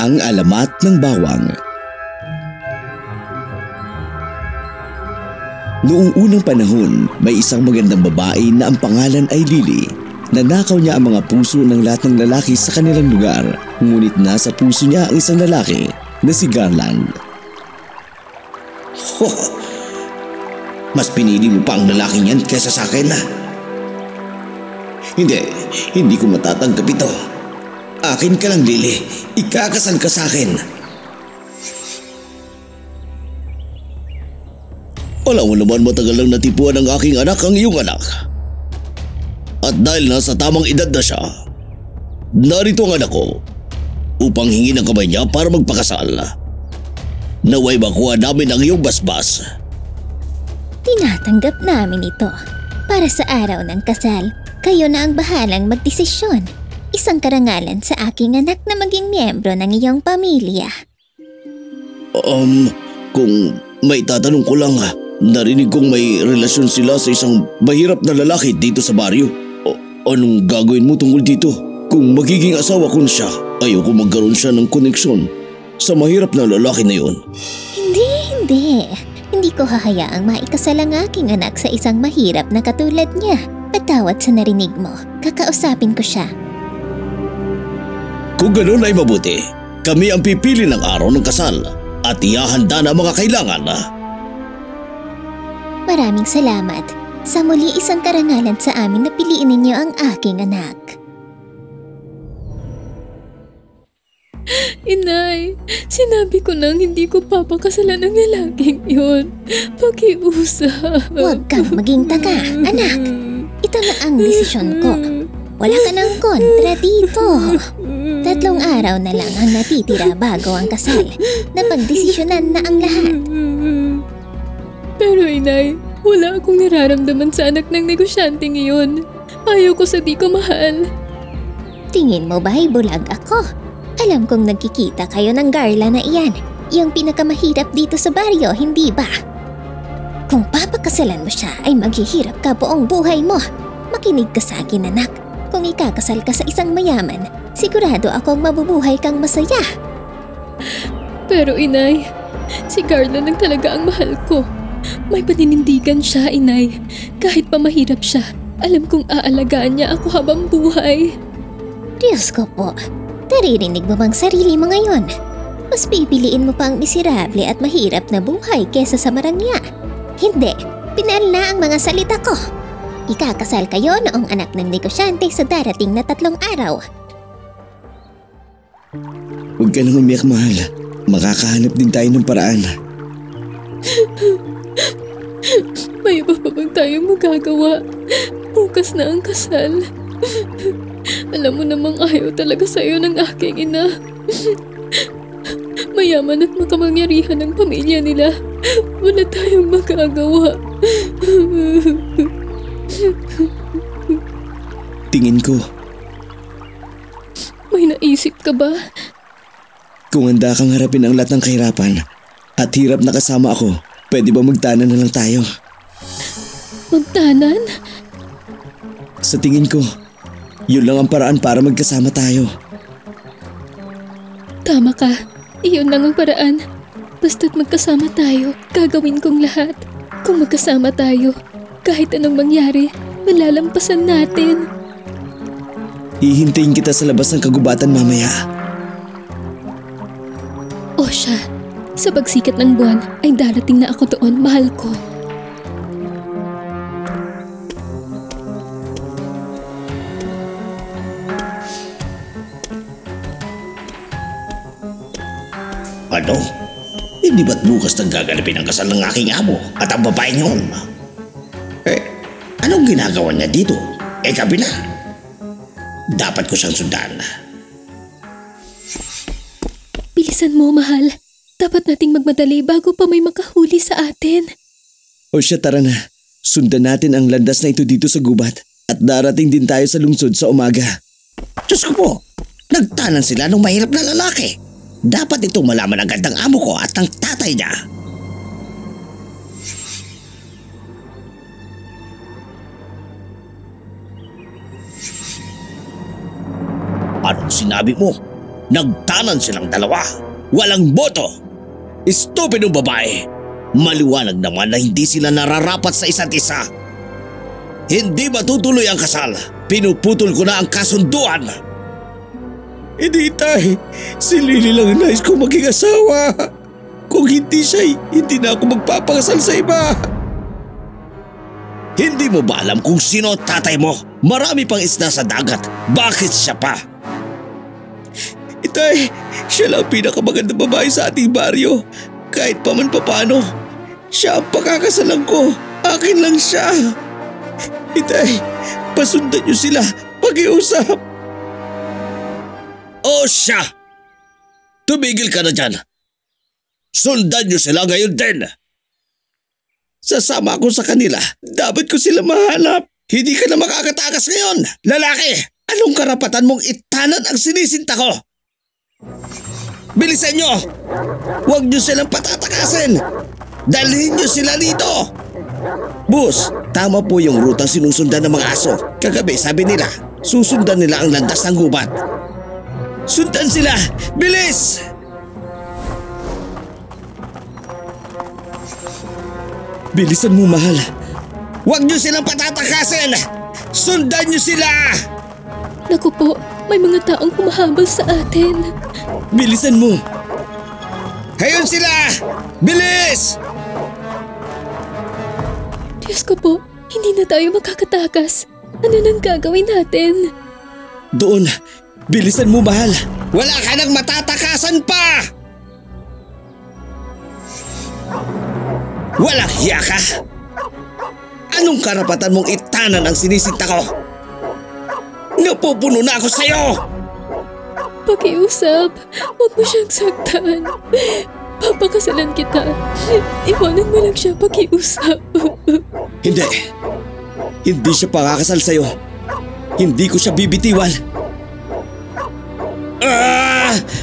Ang alamat ng bawang. Noong unang panahon, may isang magandang babae na ang pangalan ay Lily. Nanakaw niya ang mga puso ng lahat ng lalaki sa kanilang lugar, ngunit nasa puso niya ang isang lalaki na si Garland. Mas pinili mo pa ang lalaking yan kaysa sa akin na. Hindi ko matatanggap ito. Akin ka lang, Lily. Ikakasal ka sa akin. Alam mo naman matagal lang natipuan ng aking anak ang iyong anak. At dahil nasa tamang edad na siya, narito ang anak ko upang hingin ang kamay niya para magpakasal. Naway makuha namin ang iyong basbas. Tinatanggap namin ito. Para sa araw ng kasal, kayo na ang bahalang magdesisyon. Isang karangalan sa aking anak na maging miyembro ng iyong pamilya. Kung may tatanong ko lang, narinig kong may relasyon sila sa isang mahirap na lalaki dito sa baryo. Anong gagawin mo tungkol dito? Kung magiging asawa ko siya, ayoko magkaroon siya ng koneksyon sa mahirap na lalaki na yun. Hindi. Hindi ko hahayaang maikasal ang aking anak sa isang mahirap na katulad niya. Patawad sa narinig mo. Kakausapin ko siya. Kung ganoon ay mabuti, kami ang pipili ng araw ng kasal at ihahanda na mga kailangan. Maraming salamat. Sa muli isang karangalan sa amin na piliin ninyo ang aking anak. Inay, sinabi ko nang hindi ko papakasalan ng lalaking yun. Pakiusap. Huwag kang maging taga, anak. Ito na ang desisyon ko. Wala ka ng kontra dito. 3 araw na lang ang natitira bago ang kasal. Napagdesisyonan na ang lahat. Pero inay, wala akong nararamdaman sa anak ng negosyanteng iyon. Ayaw ko sa di ko mahal. Tingin mo ba'y bulag ako? Alam kong nagkikita kayo ng Garla na iyan. Yung pinakamahirap dito sa baryo, hindi ba? Kung papakasalan mo siya ay maghihirap ka buong buhay mo. Makinig ka sa akin, anak. Kung ikakasal ka sa isang mayaman, sigurado akong mabubuhay kang masaya. Pero inay, si Garland lang talaga ang mahal ko. May paninindigan siya, inay. Kahit pa mahirap siya, alam kong aalagaan niya ako habang buhay. Diyos ko po, naririnig mo bang sarili mo ngayon? Mas pipiliin mo pa ang miserable at mahirap na buhay kesa sa marangya. Hindi, pinal na ang mga salita ko. Ikakasal kayo noong anak ng negosyante sa darating na 3 araw. Huwag ka nang umiyak, mahal. Makakahanap din tayo ng paraan. May iba pa bang tayong magagawa? Bukas na ang kasal. Alam mo namang ayaw talaga sa'yo ng aking ina. Mayaman at makamangyarihan ang pamilya nila. Wala tayong magagawa. Tingin ko, may naisip ka ba? kung handa kang harapin ang lahat ng kahirapan at hirap na kasama ako, pwede ba magtanan na lang tayo? Magtanan? Sa tingin ko, yun lang ang paraan para magkasama tayo. Tama ka. Iyon lang ang paraan. Basta't magkasama tayo, gagawin kong lahat. Kung magkasama tayo, kahit anong mangyari, malalampasan natin. Hihintayin kita sa labas ng kagubatan mamaya. O siya, sa pagsikat ng buwan ay darating na ako doon, mahal ko. Ano? Hindi ba't bukas nagaganapin ang kasal ng aking amo at ang babae niyon? Anong ginagawa niya dito? Gabi na. Dapat ko siyang sundan. Bilisan mo, mahal. Dapat nating magmadali bago pa may makahuli sa atin. O siya, tara na. Sundan natin ang landas na ito dito sa gubat at darating din tayo sa lungsod sa umaga. Diyos ko po, nagtanan sila ng mahirap na lalaki. Dapat itong malaman agad ng amo ko at ng tatay niya. Anong sinabi mo? Nagtanan silang dalawa. Walang boto. Estupidong babae. Maliwanag naman na hindi sila nararapat sa isa't isa. Hindi matutuloy ang kasal. Pinuputol ko na ang kasunduan. Hindi tay. Si Lily lang ang nais kong maging asawa. Kung hindi siya, hindi na ako magpapakasal sa iba. Hindi mo ba alam kung sino tatay mo? Marami pang isda sa dagat. Bakit siya pa? Itay, siya lang pinakamagandang babae sa ating baryo. Kahit pa man papaano, siya ang pakakasalan ko. Akin lang siya. Itay, pasundan niyo sila. Pag-iusap. O siya! Tumigil ka na dyan. Sundan niyo sila ngayon din. Sasama ako sa kanila. Dapat ko sila mahanap. Hindi ka na makakatakas ngayon. Lalaki, anong karapatan mong itanan ang sinisinta ko? Bilisan niyo! Huwag niyo silang patatakasin. Dalhin niyo sila dito. Boss, tama po yung rutang sinusundan ng mga aso. Kagabi sabi nila, susundan nila ang landas ng gubat. Sundan sila! Bilis! Bilisan mo, mahal. Huwag niyo silang patatakasin! Sundan niyo sila! Naku po, may mga taong humahabol sa atin. Bilisan mo! Hayon sila! Bilis! Diyos ko po, hindi na tayo makakatakas. Ano nang gagawin natin? Doon! Bilisan mo, mahal! Wala ka nang matatakasan pa! Walang hiya ka! Anong karapatan mong itanan ang sinisinta ko? Napupuno na ako sa'yo! Pakiusap, huwag mo siyang saktan. Papakasalan kita. Iwanan mo lang siya, pakiusap. Hindi. Hindi siya pakakasal sa'yo. Hindi ko siya bibitiwan.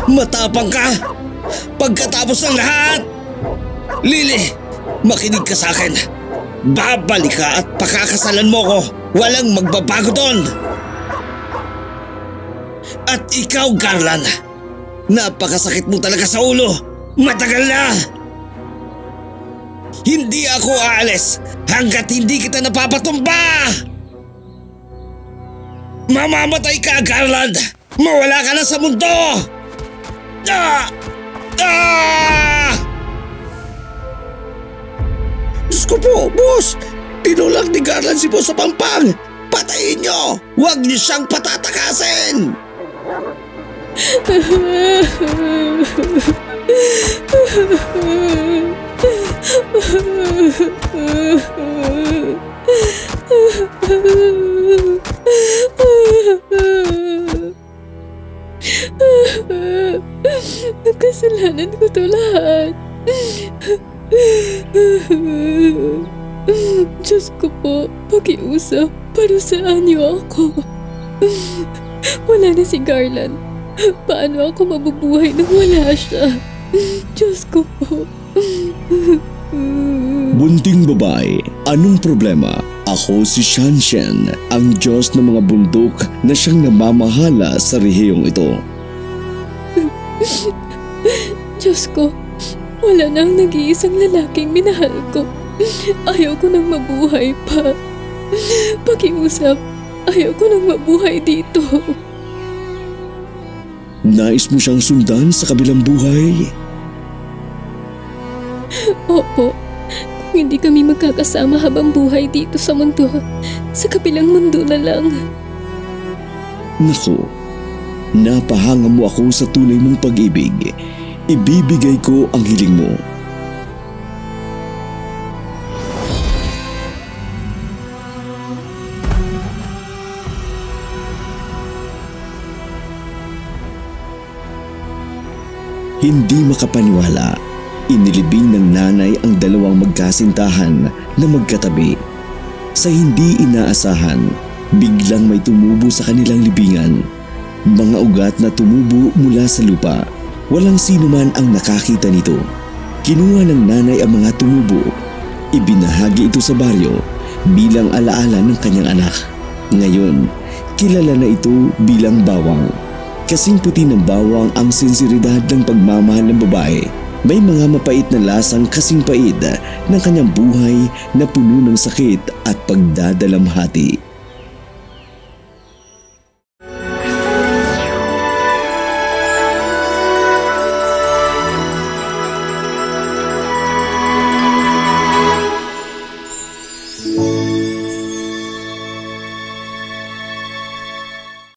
Matapang ka! Pagkatapos ng lahat! Lily, makinig ka sa akin. Babalik ka at pakakasalan mo ko. Walang magbabago doon. At ikaw, Garland, napakasakit mo talaga sa ulo. Matagal na. Hindi ako aalis hanggat hindi kita napapatumba. Mamamatay ka, Garland. Mawala ka na sa mundo. Diyos ko po, boss! Tinulak ni Garland si boss sa pampang! Patayin niyo! Huwag niyo siyang patatakasin! Kasalanan ko to lahat. Diyos ko po, pakiusap, parusahan niyo ako. Wala na si Garland. Paano ako mabubuhay nang wala siya? Diyos ko po. Bunting babae, anong problema? Ako si Shanshan, ang Diyos ng mga bundok na siyang namamahala sa rehiyong ito. Diyos ko, wala na ang nag-iisang lalaking minahal ko. Ayaw ko nang mabuhay pa. Pakiusap, ayaw ko nang mabuhay dito. Nais mo siyang sundan sa kabilang buhay? Opo, kung hindi kami magkakasama habang buhay dito sa mundo, sa kabilang mundo na lang. Naku, napahanga mo ako sa tunay mong pag-ibig. Ibibigay ko ang hiling mo. Hindi makapaniwala, inilibing ng nanay ang dalawang magkasintahan na magkatabi. Sa hindi inaasahan, biglang may tumubo sa kanilang libingan. Mga ugat na tumubo mula sa lupa. Walang sino man ang nakakita nito. Kinuha ng nanay ang mga tumubo. Ibinahagi ito sa baryo bilang alaala ng kanyang anak. Ngayon, kilala na ito bilang bawang. Kasing puti ng bawang ang sinseridad ng pagmamahal ng babae. May mga mapait na lasang kasing pait ng kanyang buhay na puno ng sakit at pagdadalamhati.